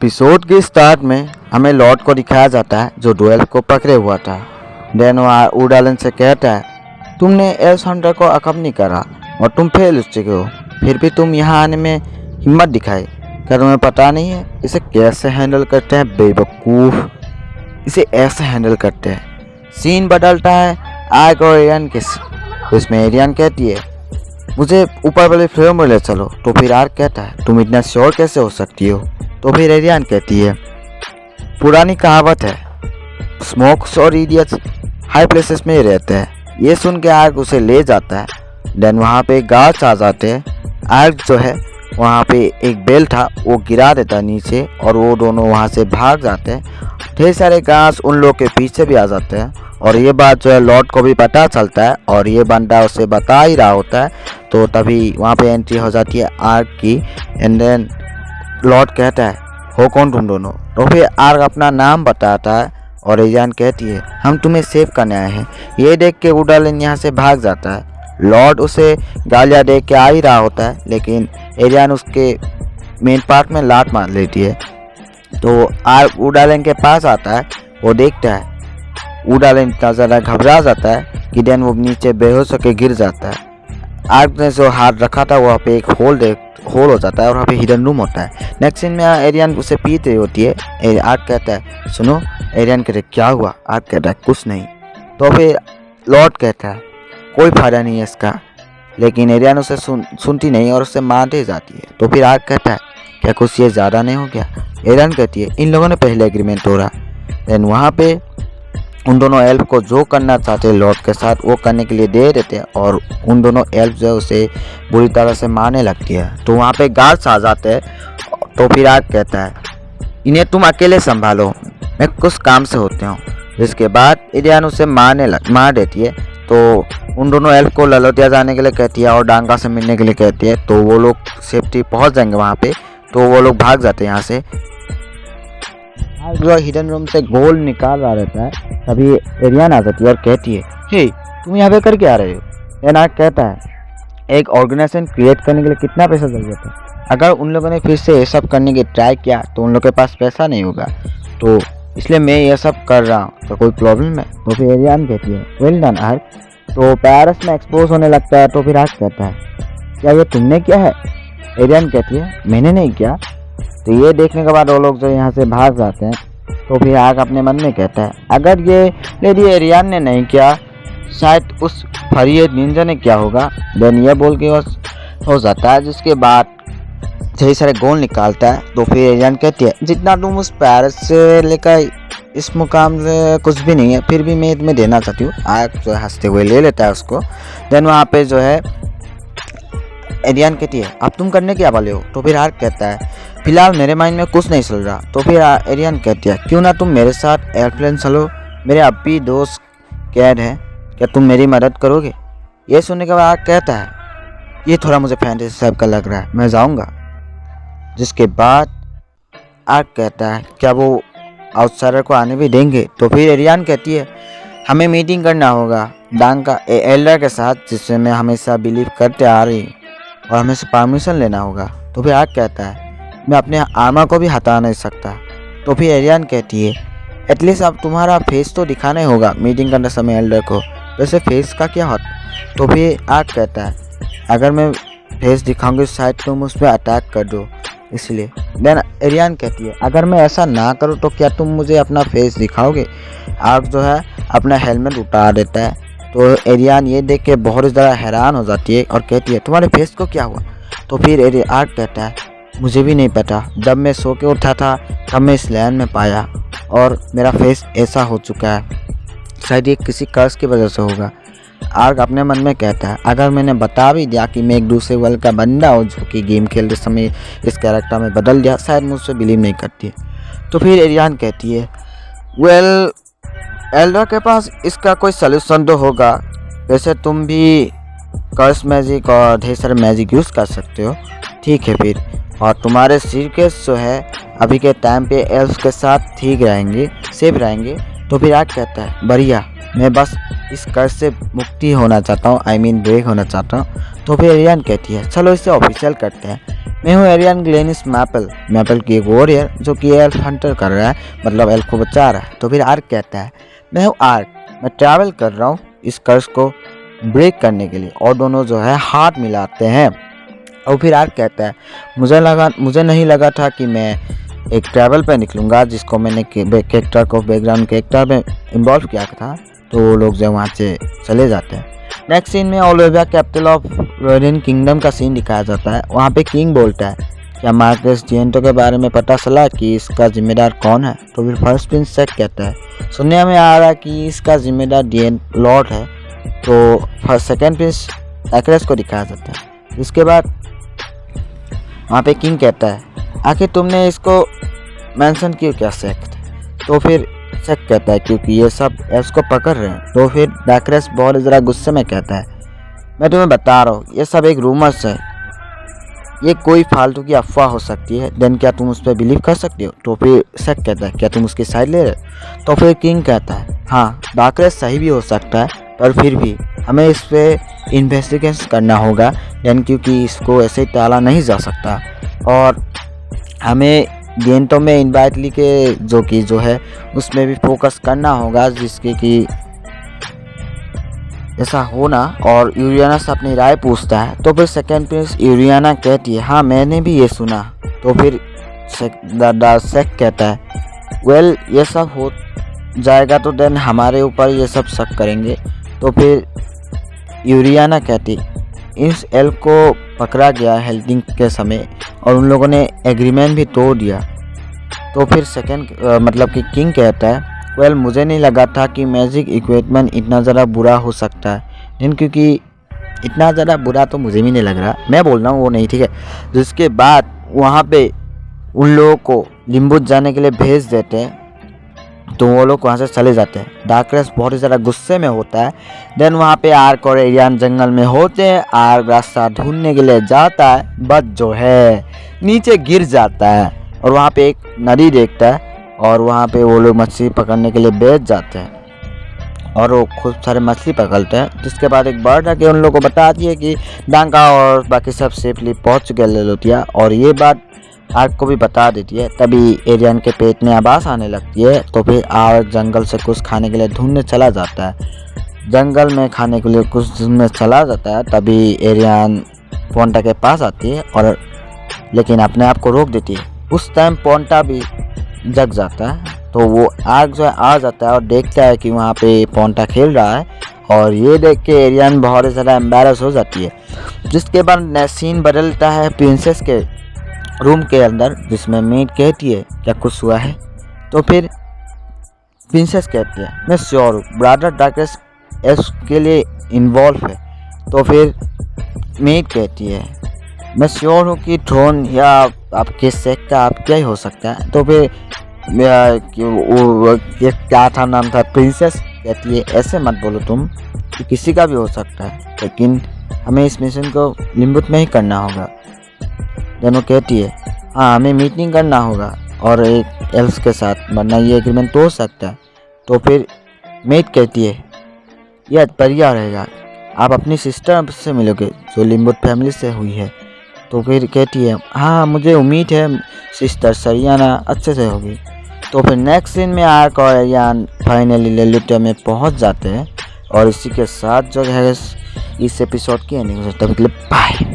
Episode के start में हमें लॉर्ड को दिखाया जाता है जो डुएल को पकड़े हुआ था। देन वह उडालन से कहता है तुमने एल्स हंटर को अकब नहीं करा और तुम फेल हो चुके हो, फिर भी तुम यहाँ आने में हिम्मत दिखाई। क्या तुम्हें पता नहीं है इसे कैसे हैंडल करते हैं? बेवकूफ़, इसे ऐसे हैंडल करते हैं। सीन बदलता है आर्क और एरियन के। इसमें एरियन कहती है मुझे ऊपर वाले फ्लोर में ले चलो, तो फिर आर्क कहता है तुम इतना श्योर कैसे हो सकती हो? तो फिर एरियन कहती है पुरानी कहावत है स्मोक्स और इडियट्स हाई प्लेसेस में ही रहते हैं। ये सुन के आर्क उसे ले जाता है। देन वहाँ पे गार्ड्स आ जाते हैं। आर्क जो है वहाँ पे एक बेल था वो गिरा देता है नीचे और वो दोनों वहाँ से भाग जाते हैं। ढेर सारे गार्ड्स उन लोग के पीछे भी आ जाते हैं और ये बात जो है लॉर्ड को भी पता चलता है और ये बंदा उसे बता ही रहा होता है। तो तभी वहाँ पे एंट्री हो जाती है आर्क की। एंड देन लॉर्ड कहता है हो कौन तुम दोनों? तो फिर आर्क अपना नाम बताता है और एरियन कहती है हम तुम्हें सेव करने आए हैं। ये देख के उडालन यहाँ से भाग जाता है। लॉर्ड उसे गालियाँ दे के आ ही रहा होता है लेकिन एरियन उसके मेन पार्ट में लात मार लेती है। तो आर्क उडालन के पास आता है। वो देखता है उडालन इतना ज़्यादा घबरा जाता है कि देन वो नीचे बेहोश होकर गिर जाता है। आर्क ने जो हाथ रखा था वहाँ पे एक होल हो जाता है और वहाँ पे हिडन रूम होता है। नेक्स्ट सीन में एरियन उसे पीते होती है। आर्क कहता है सुनो। एरियन कहते क्या हुआ? आर्क कहता है कुछ नहीं। तो फिर लॉर्ड कहता है कोई फायदा नहीं है इसका, लेकिन एरियन उसे सुनती नहीं और उसे मारते जाती है। तो फिर आर्क कहता है क्या कुछ ये ज़्यादा नहीं हो गया? एरियन कहती है इन लोगों ने पहले एग्रीमेंट तोड़ा। देन वहाँ पे उन दोनों एल्फ को जो करना चाहते हैं लॉर्ड के साथ वो करने के लिए दे देते हैं और उन दोनों एल्फ जो है उसे बुरी तरह से मारने लगती है। तो वहाँ पे गार्ड्स आ जाते हैं। तो फिर आर्क कहता है इन्हें तुम अकेले संभालो, मैं कुछ काम से होते हूँ। इसके बाद एरियन उसे मार देती है। तो उन दोनों एल्फ को ललोटिया जाने के लिए कहती है और डांगा से मिलने के लिए कहती है। तो वो लोग सेफ्टी पहुँच जाएंगे वहाँ पे। तो वो लोग भाग जाते हैं यहाँ से। जो हिडन रूम से गोल्ड निकाल रहा रहता है तभी एरियन आ जाती है और कहती है हे तुम यहाँ पे करके आ रहे हो? देन आर्क कहता है एक ऑर्गेनाइजेशन क्रिएट करने के लिए कितना पैसा ज़रूरत है? अगर उन लोगों ने फिर से ये सब करने की ट्राई किया तो उन लोग के पास पैसा नहीं होगा, तो इसलिए मैं ये सब कर रहा हूँ। तो कोई प्रॉब्लम है? तो फिर एरियन कहती है वेल डन आर्क। तो पेरिस में एक्सपोज होने लगता है। तो फिर आर्क कहता है क्या ये तुमने किया है? एरियन कहती है मैंने नहीं किया। तो ये देखने के बाद वो लोग जो यहाँ से भाग जाते हैं। तो फिर आर्क अपने मन में कहता है अगर ये लेडी एरियन ने नहीं किया शायद उस फरियत निंजा ने क्या होगा। देन ये बोल के हो जाता है। जिसके बाद ढेर सारे गोल निकालता है। तो फिर एरियन कहती है जितना तुम उस पेरिस से लेकर इस मुकाम से कुछ भी नहीं है, फिर भी मैं तुम्हें देना चाहती हूँ। आर्क जो हंसते हुए ले लेता है उसको। देन वहाँ पे जो है एरियन कहती है अब तुम करने क्या वाले हो? तो फिर आर्क कहता है फिलहाल मेरे माइंड में कुछ नहीं चल रहा। तो फिर एरियन कहती है क्यों ना तुम मेरे साथ एयरप्लेन चलो, मेरे अब भी दोस्त कैद हैं, क्या तुम मेरी मदद करोगे? ये सुनने के बाद आर्क कहता है ये थोड़ा मुझे फैंटेसी टाइप का लग रहा है, मैं जाऊंगा। जिसके बाद आर्क कहता है क्या वो आउटसाइडर को आने भी देंगे? तो फिर एरियन कहती है हमें मीटिंग करना होगा डांगा एल्डर के साथ जिससे मैं हमेशा बिलीव करते आ रही और हमें से परमिशन लेना होगा। तो फिर आर्क कहता है मैं अपने आर्मर को भी हटा नहीं सकता। तो फिर एरियन कहती है एटलीस्ट अब तुम्हारा फेस तो दिखाना ही होगा मीटिंग करने समय एल्डर को, वैसे फेस का क्या होता? तो फिर आर्क कहता है अगर मैं फेस दिखाऊंगी शायद तुम उस पर अटैक कर दो, इसलिए। देन एरियन कहती है अगर मैं ऐसा ना करूँ तो क्या तुम मुझे अपना फेस दिखाओगे? आर्क जो है अपना हेलमेट उतार देता है। तो एरियन ये देख के बहुत ज़्यादा हैरान हो जाती है और कहती है तुम्हारे फेस को क्या हुआ? तो फिर आर्क कहता है मुझे भी नहीं पता, जब मैं सो के उठा था तब मैं इस लैंड में पाया और मेरा फेस ऐसा हो चुका है, शायद ये किसी कर्ज की वजह से होगा। आर्क अपने मन में कहता है अगर मैंने बता भी दिया कि मैं एक दूसरे वर्ल्ड का बंदा हूँ जो कि गेम खेलते समय इस कैरेक्टर में बदल दिया, शायद मुझसे बिलीव नहीं करती है। तो फिर एरियन कहती है वेल एल्डर के पास इसका कोई सलूशन तो होगा, वैसे तुम भी कर्स मैजिक और ढेर सारे मैजिक यूज़ कर सकते हो, ठीक है फिर। और तुम्हारे सीक्रेट्स जो है अभी के टाइम पे एल्फ के साथ ठीक रहेंगे, सेफ रहेंगे। तो फिर आर्क कहता है बढ़िया, मैं बस इस कर्ज से मुक्ति होना चाहता हूँ, आई मीन ब्रेक होना चाहता हूँ। तो फिर एरियन कहती है चलो इसे ऑफिशियल करते हैं, मैं हूँ एरियन ग्लेनिस मैपल, मैपल की एक वॉरियर जो कि एल्फ हंटर कर रहा है, मतलब एल्फ को बचा रहा है। तो फिर आर्क कहता है मैं हूँ आर्क, मैं ट्रैवल कर रहा हूँ इस कर्स को ब्रेक करने के लिए, और दोनों जो है हाथ मिलाते हैं। और फिर आर्क कहता है मुझे नहीं लगा था कि मैं एक ट्रैवल पे निकलूँगा जिसको मैंने कैरेक्टर को बैकग्राउंड कैरेक्टर में इन्वॉल्व किया था। तो वो लोग जो वहाँ से चले जाते हैं। नेक्स्ट सीन में Olivia capital of Rodin kingdom का सीन दिखाया जाता है। वहाँ पे किंग बोलता है क्या मार्कस जिएंटो के बारे में पता चला कि इसका जिम्मेदार कौन है? तो फिर फर्स्ट प्रिंस सेक कहता है सुनने में आ रहा है कि इसका जिम्मेदार डिएन लॉर्ड है। तो फर्स्ट सेकेंड प्रिंस एक्रेस को दिखाया जाता है। इसके बाद वहाँ पे किंग कहता है आखिर तुमने इसको मेंशन क्यों किया सेक? तो फिर सेक कहता है क्योंकि ये सब एल्फ्स को पकड़ रहे हैं। तो फिर डैक्रेस बहुत ज़रा गुस्से में कहता है मैं तुम्हें बता रहा हूँ ये सब एक रूमर्स है, ये कोई फालतू की अफवाह हो सकती है, देन क्या तुम उस पर बिलीव कर सकते हो? तो फिर सेक कहता है क्या तुम उसकी साइड ले रहे? तो फिर किंग कहता है हाँ डैक्रेस सही भी हो सकता है, पर फिर भी हमें इस पर इन्वेस्टिगेशन करना होगा, देन क्योंकि इसको ऐसे ही टाला नहीं जा सकता। और हमें गेंटो में इनवाइटली के जो है उसमें भी फोकस करना होगा, जिसके कि ऐसा होना। और यूरियाना से अपनी राय पूछता है। तो फिर सेकेंड प्रिंस यूरियाना कहती है हाँ मैंने भी ये सुना। तो फिर सेक कहता है वेल ये सब हो जाएगा तो देन हमारे ऊपर ये सब शक करेंगे। तो फिर यूरियाना कहती इस एल्फ को पकड़ा गया हेल्थिंग के समय और उन लोगों ने एग्रीमेंट भी तोड़ दिया। तो फिर मतलब कि किंग कहता है वेल मुझे नहीं लगा था कि मैजिक इक्विपमेंट इतना ज़्यादा बुरा हो सकता है, लेकिन क्योंकि इतना ज़्यादा बुरा तो मुझे भी नहीं लग रहा, मैं बोल रहा हूँ वो नहीं, ठीक है। जिसके बाद वहाँ पे उन लोगों को लिम्बुत जाने के लिए भेज देते हैं। तो वो लोग वहाँ से चले जाते हैं। डार्कनेस बहुत ही ज़्यादा गुस्से में होता है। देन वहाँ पे आर्क और एरियन जंगल में होते हैं। आर्क रास्ता ढूंढने के लिए जाता है, बट जो है नीचे गिर जाता है और वहाँ पे एक नदी देखता है और वहाँ पे वो लोग मछली पकड़ने के लिए बैठ जाते हैं और वो खूब सारे मछली पकड़ते हैं। जिसके बाद एक बर्ड आके उन लोगों को बताती है कि डांका और बाकी सब सेफली पहुँच चुके लेलोथिया, और ये बात आर्क को भी बता देती है। तभी एरियन के पेट में आवाज़ आने लगती है। तो फिर आर्क जंगल से कुछ खाने के लिए ढूंढने चला जाता है। जंगल में खाने के लिए कुछ ढूंढने चला जाता है। तभी एरियन पोंटा के पास आती है और लेकिन अपने आप को रोक देती है। उस टाइम पोंटा भी जग जाता है। तो वो आर्क जो है आ जाता है और देखता है कि वहाँ पे पोंटा खेल रहा है, और ये देख के एरियन बहुत ज़्यादा एम्बैरस हो जाती है। जिसके बाद सीन बदलता है प्रिंसेस के रूम के अंदर, जिसमें मेड कहती है क्या कुछ हुआ है? तो फिर प्रिंसेस कहती है मैं श्योर हूँ ब्रदर डार्कनेस इसके लिए इन्वॉल्व है। तो फिर मेड कहती है मैं श्योर हूँ कि थ्रोन या आपके सेक का आप क्या ही हो सकता है। तो फिर ये क्या था नाम था, प्रिंसेस कहती है ऐसे मत बोलो तुम, कि किसी का भी हो सकता है, लेकिन हमें इस मिशन को लिम्बुत में ही करना होगा। दोनों कहती है हाँ हमें मीटिंग करना होगा और एक एल्फ के साथ, वरना ये एग्रीमेंट तोड़ सकता है। तो फिर मेट कहती है यह बढ़िया रहेगा, आप अपनी सिस्टर से मिलोगे जो लिम्बुत फैमिली से हुई है। तो फिर कहती है हाँ मुझे उम्मीद है सिस्टर सरियाना अच्छे से होगी। तो फिर नेक्स्ट सीन में आर्क और एरियन फाइनली लेलोथिया में पहुंच जाते हैं, और इसी के साथ जो है इस एपिसोड की एंडिंग हो। तब के लिए बाय।